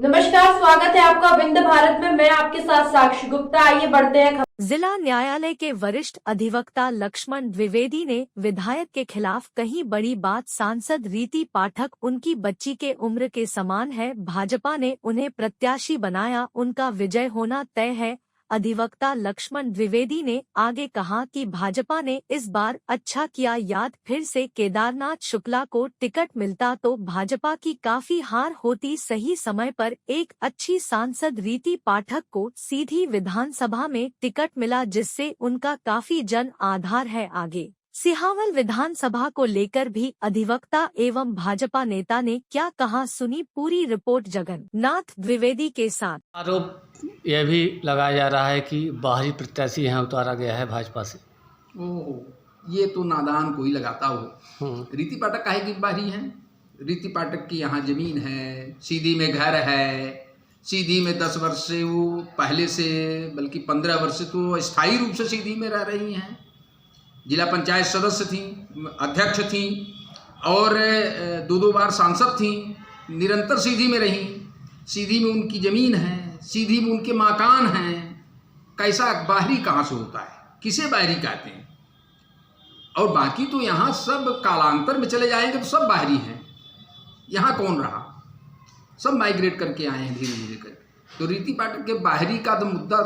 नमस्कार, स्वागत है आपका विंध्य भारत में। मैं आपके साथ साक्षी गुप्ता। आइए बढ़ते हैं। जिला न्यायालय के वरिष्ठ अधिवक्ता लक्ष्मण द्विवेदी ने विधायक के खिलाफ कही बड़ी बात। सांसद रीति पाठक उनकी बच्ची के उम्र के समान है। भाजपा ने उन्हें प्रत्याशी बनाया, उनका विजय होना तय है। अधिवक्ता लक्ष्मण द्विवेदी ने आगे कहा कि भाजपा ने इस बार अच्छा किया। याद फिर से केदारनाथ शुक्ला को टिकट मिलता तो भाजपा की काफी हार होती। सही समय पर एक अच्छी सांसद रीति पाठक को सीधी विधानसभा में टिकट मिला, जिससे उनका काफी जन आधार है आगे। सिहावल विधानसभा को लेकर भी अधिवक्ता एवं भाजपा नेता ने क्या कहा, सुनी पूरी रिपोर्ट जगन्नाथ द्विवेदी के साथ। आरोप यह भी लगाया जा रहा है कि बाहरी प्रत्याशी यहाँ उतारा गया है भाजपा से। ये तो नादान कोई लगाता हो। रीति पाठक काहे की बाहरी है? रीति पाठक की यहाँ जमीन है, सीधी में घर है, सीधी में 10 वर्ष से वो पहले से बल्कि 15 वर्ष से तो स्थायी रूप से सीधी में रह रही हैं। जिला पंचायत सदस्य थी, अध्यक्ष थी और 2 बार सांसद थी, निरंतर सीधी में रही। सीधी में उनकी ज़मीन है, सीधी में उनके मकान हैं। कैसा बाहरी कहाँ से होता है? किसे बाहरी कहते हैं? और बाकी तो यहाँ सब कालांतर में चले जाएंगे तो सब बाहरी हैं। यहाँ कौन रहा? सब माइग्रेट करके आए हैं धीरे धीरे कर। तो रीति पाठक के बाहरी का तो मुद्दा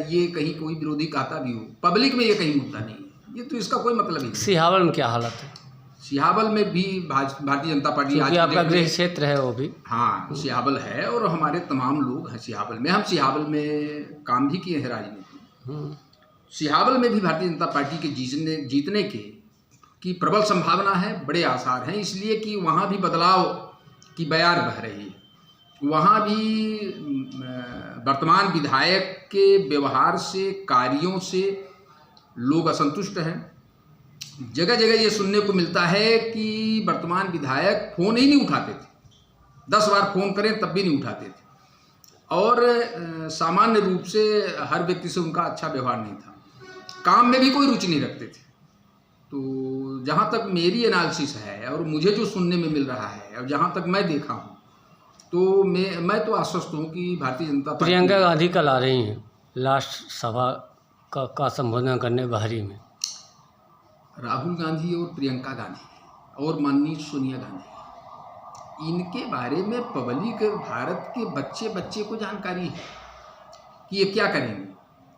ये कहीं कोई विरोधी कहता भी हो, पब्लिक में ये कहीं मुद्दा नहीं है। ये तो इसका कोई मतलब नहीं। सिहावल में क्या हालत है? सिहावल में भी भारतीय जनता पार्टी आज आपका गृह क्षेत्र है वो भी। हाँ, सिहावल है और हमारे तमाम लोग हैं सिहावल में। हम सिहावल में काम भी किए हैं राजनीति। सिहावल में भी भारतीय जनता पार्टी के जीतने की प्रबल संभावना है, बड़े आसार हैं, इसलिए कि वहाँ भी बदलाव की बयार बह रही है। वहाँ भी वर्तमान विधायक के व्यवहार से, कार्यों से लोग असंतुष्ट हैं। जगह जगह ये सुनने को मिलता है कि वर्तमान विधायक फ़ोन ही नहीं उठाते थे, 10 बार फ़ोन करें तब भी नहीं उठाते थे और सामान्य रूप से हर व्यक्ति से उनका अच्छा व्यवहार नहीं था। काम में भी कोई रुचि नहीं रखते थे। तो जहाँ तक मेरी एनालिसिस है और मुझे जो सुनने में मिल रहा है और जहाँ तक मैं देखा हूँ, तो मैं तो आश्वस्त हूँ कि भारतीय जनता पार्टी। प्रियंका गांधी कल आ रही हैं लास्ट सभा का संबोधन करने बाहरी में। राहुल गांधी और प्रियंका गांधी और माननीय सोनिया गांधी, इनके बारे में पब्लिक, भारत के बच्चे को जानकारी है कि ये क्या करेंगे,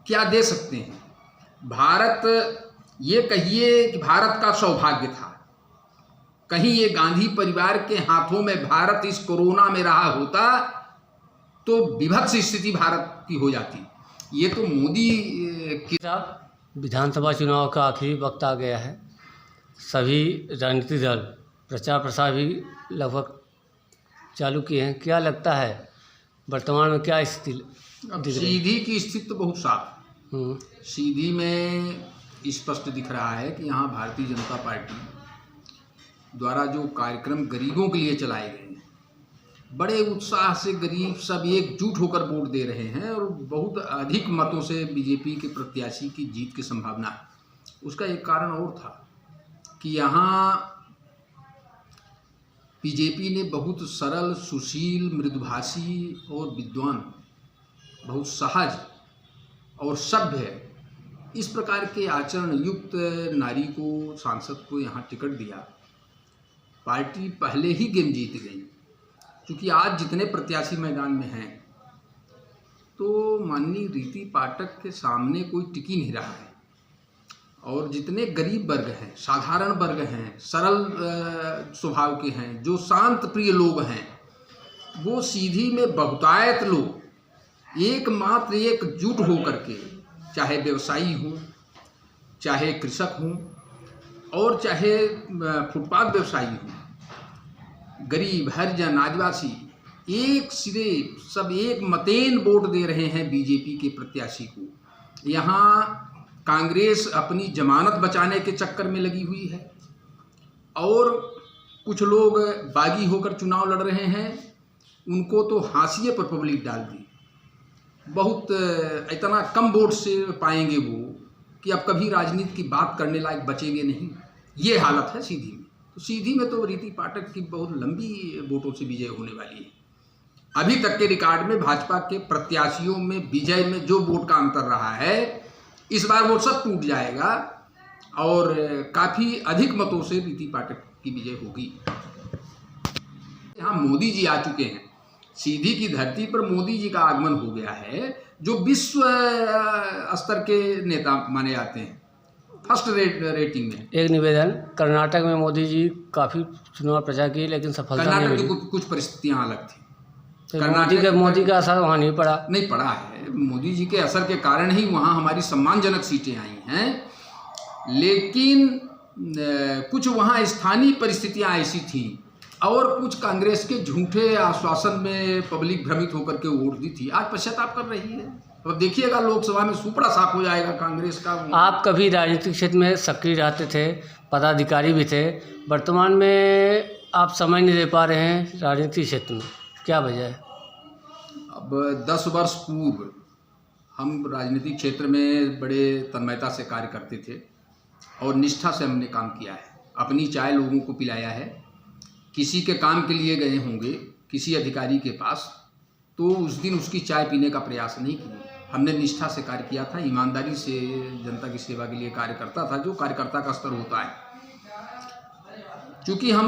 क्या दे सकते हैं। भारत, ये कहिए कि भारत का सौभाग्य था। कहीं ये गांधी परिवार के हाथों में भारत इस कोरोना में रहा होता तो विभत्स स्थिति भारत की हो जाती। ये तो मोदी की। विधानसभा चुनाव का आखिरी वक्त आ गया है। सभी राजनीतिक दल प्रचार प्रसार भी लगभग चालू किए हैं। क्या लगता है वर्तमान में क्या स्थिति? सीधी की स्थिति तो बहुत साफ है। सीधी में स्पष्ट दिख रहा है कि यहाँ भारतीय जनता पार्टी द्वारा जो कार्यक्रम गरीबों के लिए चलाए गए हैं, बड़े उत्साह से गरीब सब एकजुट होकर वोट दे रहे हैं और बहुत अधिक मतों से बीजेपी के प्रत्याशी की जीत की संभावना है। उसका एक कारण और था कि यहाँ बीजेपी ने बहुत सरल, सुशील, मृदुभाषी और विद्वान, बहुत सहज और सभ्य, इस प्रकार के आचरण युक्त नारी को, सांसद को यहाँ टिकट दिया। पार्टी पहले ही गेम जीत गई, क्योंकि आज जितने प्रत्याशी मैदान में हैं तो माननीय रीति पाठक के सामने कोई टिकी नहीं रहा है। और जितने गरीब वर्ग हैं, साधारण वर्ग हैं, सरल स्वभाव के हैं, जो शांत प्रिय लोग हैं, वो सीधी में बहुतायत लोग एकमात्र एकजुट होकर के, चाहे व्यवसायी हों, चाहे कृषक हों और चाहे फुटपाथ व्यवसायी हों, गरीब, हरिजन, आदिवासी, एक सिरे सब एक मतेन वोट दे रहे हैं बीजेपी के प्रत्याशी को। यहाँ कांग्रेस अपनी जमानत बचाने के चक्कर में लगी हुई है और कुछ लोग बागी होकर चुनाव लड़ रहे हैं, उनको तो हाशिए पर पब्लिक डाल दी। बहुत इतना कम वोट से पाएंगे वो कि अब कभी राजनीति की बात करने लायक बचेंगे नहीं। ये हालत है सीधी में। तो सीधी में तो रीति पाठक की बहुत लंबी वोटों से विजय होने वाली है। अभी तक के रिकॉर्ड में भाजपा के प्रत्याशियों में विजय में जो वोट का अंतर रहा है, इस बार वो सब टूट जाएगा और काफ़ी अधिक मतों से रीति पाठक की विजय होगी। यहाँ मोदी जी आ चुके हैं, सीधी की धरती पर मोदी जी का आगमन हो गया है, जो विश्व स्तर के नेता माने जाते हैं, फर्स्ट रेटिंग में। एक निवेदन, कर्नाटक में मोदी जी काफ़ी चुनाव प्रचार किए लेकिन सफलता नहीं कर्नाटक मिली। की कुछ परिस्थितियाँ अलग थी। तो मोदी का असर वहाँ नहीं पड़ा। नहीं पड़ा है, मोदी जी के असर के कारण ही वहाँ हमारी सम्मानजनक सीटें आई हैं, लेकिन कुछ वहाँ स्थानीय परिस्थितियाँ ऐसी थी और कुछ कांग्रेस के झूठे आश्वासन में पब्लिक भ्रमित होकर के वोट दी थी। आज पश्चाताप कर रही है। अब देखिएगा लोकसभा में सुपड़ा साफ हो जाएगा कांग्रेस का। आप कभी राजनीतिक क्षेत्र में सक्रिय रहते थे, पदाधिकारी भी थे, वर्तमान में आप समय नहीं दे पा रहे हैं राजनीतिक क्षेत्र में, क्या वजह है? अब 10 वर्ष पूर्व हम राजनीतिक क्षेत्र में बड़े तन्मयता से कार्य करते थे और निष्ठा से हमने काम किया है। अपनी चाय लोगों को पिलाया है। किसी के काम के लिए गए होंगे किसी अधिकारी के पास, तो उस दिन उसकी चाय पीने का प्रयास नहीं किया। हमने निष्ठा से कार्य किया था, ईमानदारी से जनता की सेवा के लिए कार्य करता था, जो कार्यकर्ता का स्तर होता है। चूँकि हम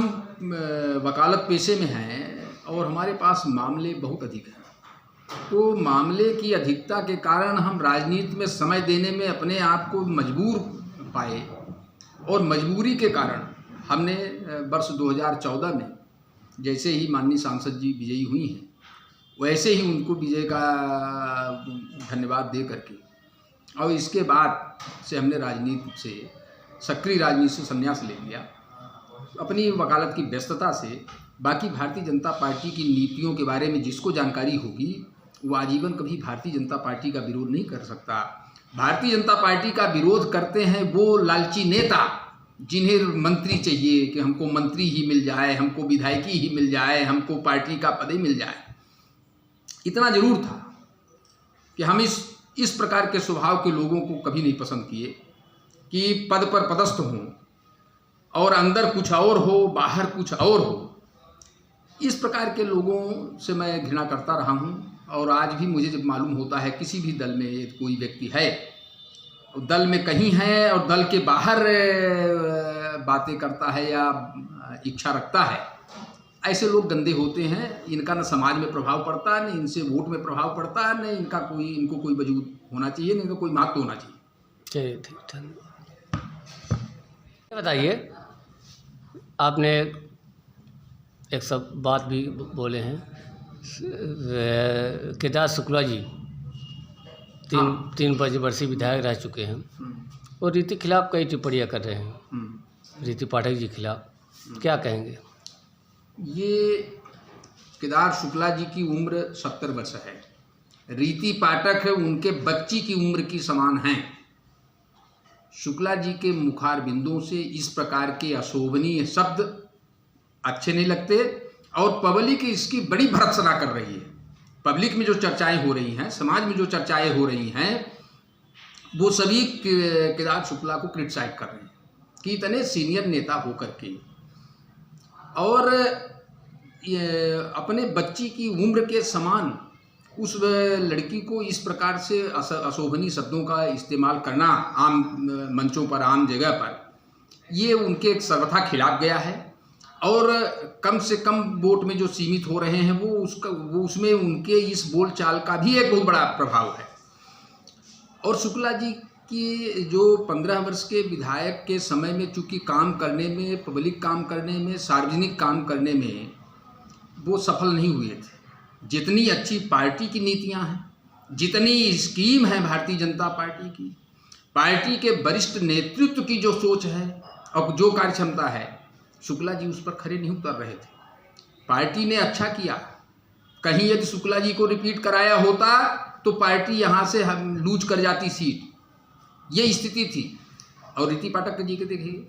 वकालत पेशे में हैं और हमारे पास मामले बहुत अधिक हैं, तो मामले की अधिकता के कारण हम राजनीति में समय देने में अपने आप को मजबूर पाए और मजबूरी के कारण हमने वर्ष 2014 में जैसे ही माननीय सांसद जी विजयी हुई हैं, वैसे ही उनको विजय का धन्यवाद दे करके और इसके बाद से हमने राजनीति से, सक्रिय राजनीति से संन्यास ले लिया। अपनी वकालत की व्यस्तता से बाकी भारतीय जनता पार्टी की नीतियों के बारे में जिसको जानकारी होगी वो आजीवन कभी भारतीय जनता पार्टी का विरोध नहीं कर सकता। भारतीय जनता पार्टी का विरोध करते हैं वो लालची नेता जिन्हें मंत्री चाहिए कि हमको मंत्री ही मिल जाए, हमको विधायकी ही मिल जाए, हमको पार्टी का पद ही मिल जाए। इतना जरूर था कि हम इस प्रकार के स्वभाव के लोगों को कभी नहीं पसंद किए कि पद पर पदस्थ हों और अंदर कुछ और हो, बाहर कुछ और हो। इस प्रकार के लोगों से मैं घृणा करता रहा हूँ और आज भी मुझे जब मालूम होता है किसी भी दल में कोई व्यक्ति है, दल में कहीं है और दल के बाहर बातें करता है या इच्छा रखता है, ऐसे लोग गंदे होते हैं। इनका न समाज में प्रभाव पड़ता है, न इनसे वोट में प्रभाव पड़ता है, न इनको कोई वजूद होना चाहिए, न इनका कोई महत्व होना चाहिए। चलिए ठीक, धन्यवाद। बताइए, आपने एक सब बात भी बोले हैं, केदार शुक्ला जी तीन वर्षीय विधायक रह चुके हैं और रीति खिलाफ कई टिप्पणियाँ कर रहे हैं, रीति पाठक जी खिलाफ, क्या कहेंगे? ये केदार शुक्ला जी की उम्र 70 वर्ष है, रीति पाठक है उनके बच्ची की उम्र की समान हैं। शुक्ला जी के मुखार बिंदुओं से इस प्रकार के अशोभनीय शब्द अच्छे नहीं लगते और पब्लिक इसकी बड़ी भर्त्सना कर रही है। पब्लिक में जो चर्चाएं हो रही हैं, समाज में जो चर्चाएं हो रही हैं, वो सभी केदार शुक्ला को क्रिटिसाइज कर रहे हैं कि इतने सीनियर नेता होकर के और अपने बच्ची की उम्र के समान उस लड़की को इस प्रकार से अशोभनीय शब्दों का इस्तेमाल करना आम मंचों पर, आम जगह पर, ये उनके सर्वथा खिलाफ गया है। और कम से कम वोट में जो सीमित हो रहे हैं वो उसमें उनके इस बोलचाल का भी एक बहुत बड़ा प्रभाव है। और शुक्ला जी की जो 15 वर्ष के विधायक के समय में चूँकि काम करने में, पब्लिक काम करने में, सार्वजनिक काम करने में वो सफल नहीं हुए थे। जितनी अच्छी पार्टी की नीतियां हैं, जितनी स्कीम है भारतीय जनता पार्टी की, पार्टी के वरिष्ठ नेतृत्व की जो सोच है और जो कार्य क्षमता है, शुक्ला जी उस पर खरे नहीं उतर रहे थे। पार्टी ने अच्छा किया, कहीं यदि शुक्ला जी को रिपीट कराया होता तो पार्टी यहाँ से लूज कर जाती सीट, ये स्थिति थी। और रीति पाठक जी के देखिए,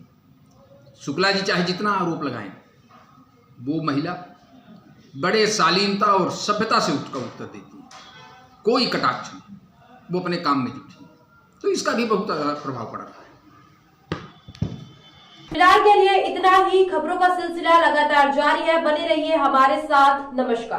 शुक्ला जी चाहे जितना आरोप लगाएं, वो महिला बड़े शालीनता और सभ्यता से उसका उत्तर देती है, कोई कटाक्ष नहीं, वो अपने काम में जुटी है। तो इसका भी बहुत प्रभाव पड़ रहा है। फिलहाल के लिए इतना ही। खबरों का सिलसिला लगातार जारी है, बने रहिए हमारे साथ। नमस्कार।